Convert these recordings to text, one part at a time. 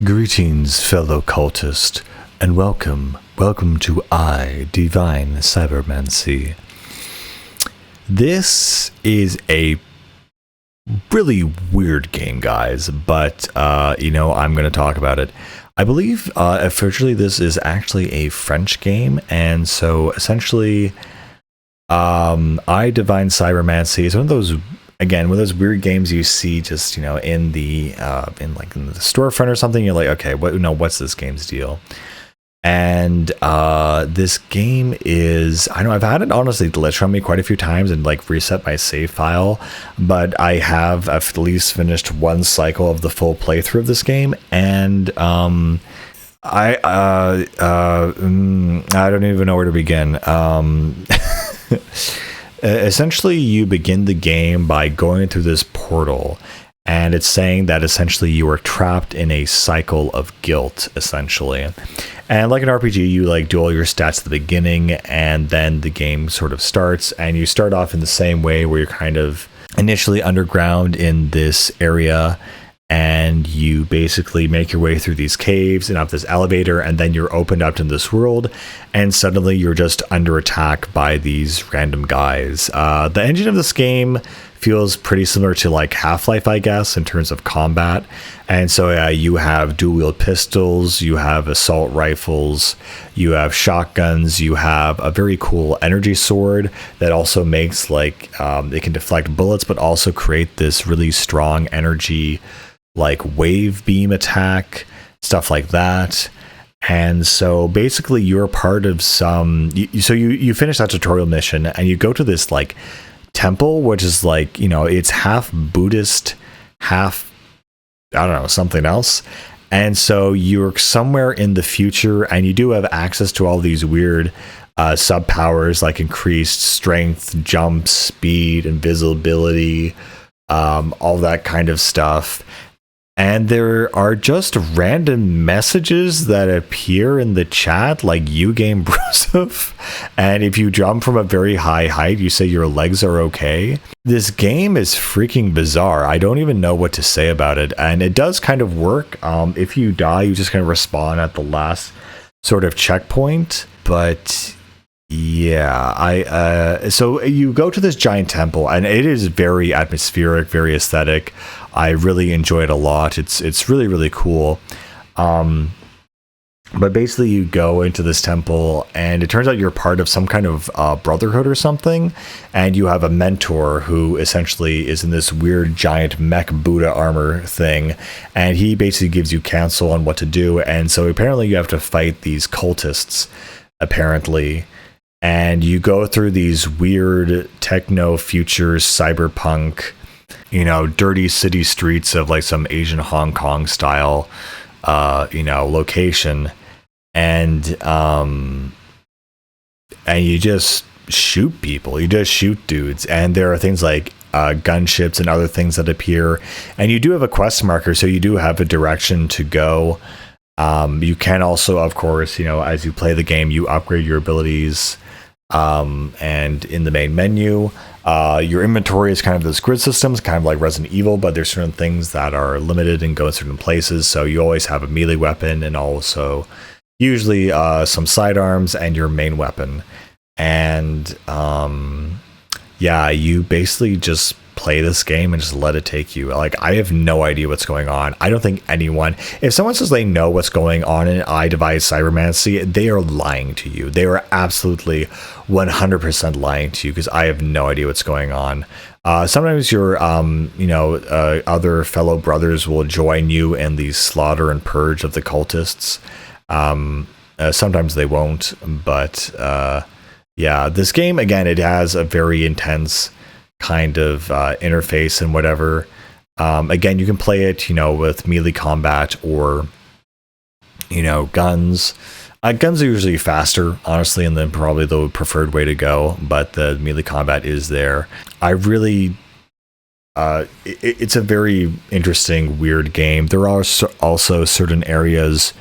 Greetings, fellow cultist, and welcome to Divine Cybermancy. This is a really weird game, guys, but, I'm going to talk about it. I believe, officially, this is actually a French game, and so, essentially, Divine Cybermancy is one of those weird games you see just, in the storefront or something. You're like, okay, what's this game's deal? And this game is, I know I've had it honestly glitch on me quite a few times and like reset my save file, but I have at least finished one cycle of the full playthrough of this game, and I don't even know where to begin. Essentially, you begin the game by going through this portal, and it's saying that essentially you are trapped in a cycle of guilt, essentially. And like an RPG, you like do all your stats at the beginning, and then the game sort of starts, and you start off in the same way where you're kind of initially underground in this area, and you basically make your way through these caves and up this elevator, and then you're opened up to this world, and suddenly you're just under attack by these random guys. The engine of this game feels pretty similar to like Half-Life, I guess, in terms of combat. And so you have dual-wield pistols, you have assault rifles, you have shotguns, you have a very cool energy sword that also makes like it can deflect bullets, but also create this really strong energy like wave beam attack, stuff like that. And so basically you're part of you finish that tutorial mission and you go to this like temple, which is like, it's half Buddhist, half, I don't know, something else. And so you're somewhere in the future, and you do have access to all these weird sub powers like increased strength, jump, speed, invisibility, all that kind of stuff. And there are just random messages that appear in the chat, like "you game Broseph," and if you jump from a very high height, you say your legs are okay. This game is freaking bizarre. I don't even know what to say about it, and it does kind of work. If you die, you just kind of respawn at the last sort of checkpoint. But yeah, so you go to this giant temple, and it is very atmospheric, very aesthetic. I really enjoy it a lot. It's really, really cool. But basically you go into this temple, and it turns out you're part of some kind of brotherhood or something, and you have a mentor who essentially is in this weird giant mech Buddha armor thing, and he basically gives you counsel on what to do. And so apparently you have to fight these cultists, apparently. And you go through these weird techno future cyberpunk, dirty city streets of like some Asian Hong Kong style, location. And you just shoot people. You just shoot dudes. And there are things like gunships and other things that appear. And you do have a quest marker, so you do have a direction to go. You can also, of course, as you play the game, you upgrade your abilities. And in the main menu, your inventory is kind of this grid system, it's kind of like Resident Evil, but there's certain things that are limited and go in certain places. So you always have a melee weapon, and also usually some sidearms and your main weapon. And you basically just play this game and just let it take you. Like, I have no idea what's going on. I don't think anyone, if someone says they know what's going on in Divine Cybermancy, they are lying to you. They are absolutely 100% lying to you, because I have no idea what's going on. Sometimes your other fellow brothers will join you in the slaughter and purge of the cultists. Sometimes they won't, but this game, again, it has a very intense kind of interface and whatever. Again, you can play it, with melee combat or, guns. Guns are usually faster, honestly, and then probably the preferred way to go, but the melee combat is there. I really, it's a very interesting, weird game. There are also certain areas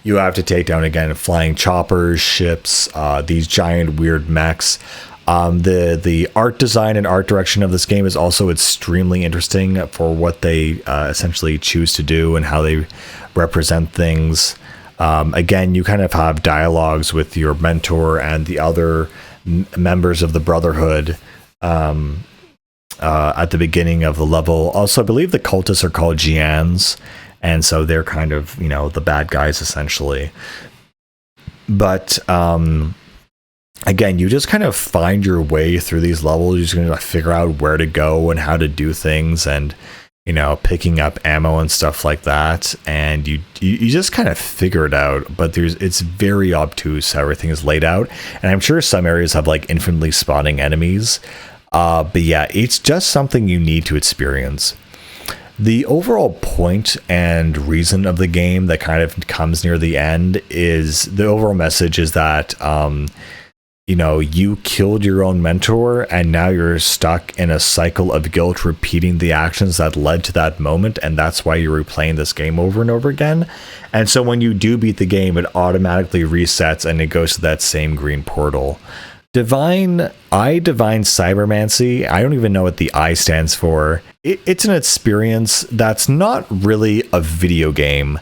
you have to take down, again, flying choppers, ships, these giant weird mechs. The art design and art direction of this game is also extremely interesting for what they essentially choose to do and how they represent things. Again, you kind of have dialogues with your mentor and the other members of the Brotherhood at the beginning of the level. Also, I believe the cultists are called Gians, and so they're kind of, you know, the bad guys essentially. But again, you just kind of find your way through these levels. You're just going to figure out where to go and how to do things, and, you know, picking up ammo and stuff like that. And you just kind of figure it out. But it's very obtuse how everything is laid out. And I'm sure some areas have like infinitely spawning enemies. But yeah, it's just something you need to experience. The overall point and reason of the game that kind of comes near the end is the overall message is that, you know, you killed your own mentor and now you're stuck in a cycle of guilt, repeating the actions that led to that moment. And that's why you're replaying this game over and over again. And so when you do beat the game, it automatically resets and it goes to that same green portal. Divine Cybermancy, I don't even know what the I stands for. It's an experience that's not really a video game.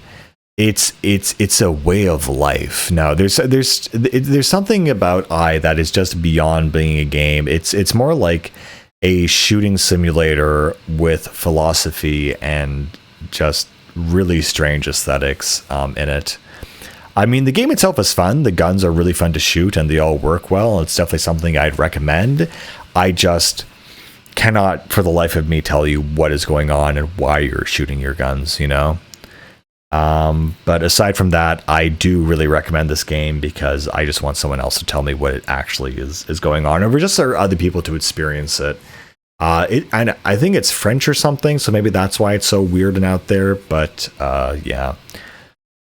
It's a way of life. Now, there's something about I that is just beyond being a game. It's more like a shooting simulator with philosophy and just really strange aesthetics in it. I mean, the game itself is fun. The guns are really fun to shoot and they all work well. It's definitely something I'd recommend. I just cannot for the life of me tell you what is going on and why you're shooting your guns, you know? But aside from that, I do really recommend this game because I just want someone else to tell me what it actually is going on, or just for other people to experience it. And I think it's French or something, so maybe that's why it's so weird and out there. But yeah,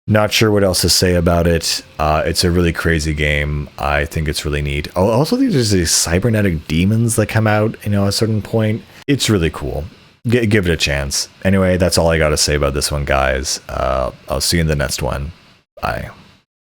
not sure what else to say about it. It's a really crazy game. I think it's really neat. Oh, also, there's these cybernetic demons that come out, you know, at a certain point. It's really cool. Give it a chance. Anyway, that's all I got to say about this one, guys. I'll see you in the next one. Bye.